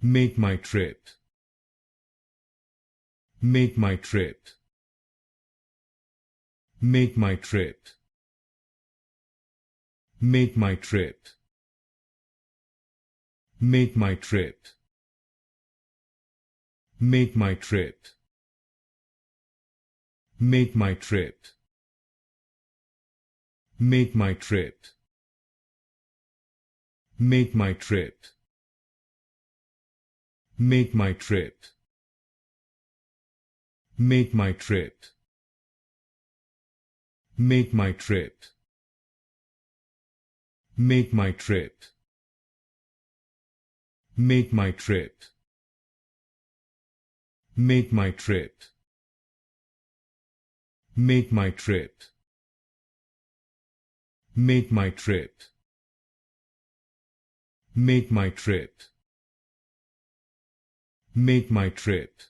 Make my trip. Make my trip. Make my trip. Make my trip. Make my trip. Make my trip. Make my trip. Make my trip. Make my trip. Make my trip. Make my trip. Make my trip. Make my trip. Make my trip. Make my trip. Make my trip. Make my trip. Make my trip. Make my trip.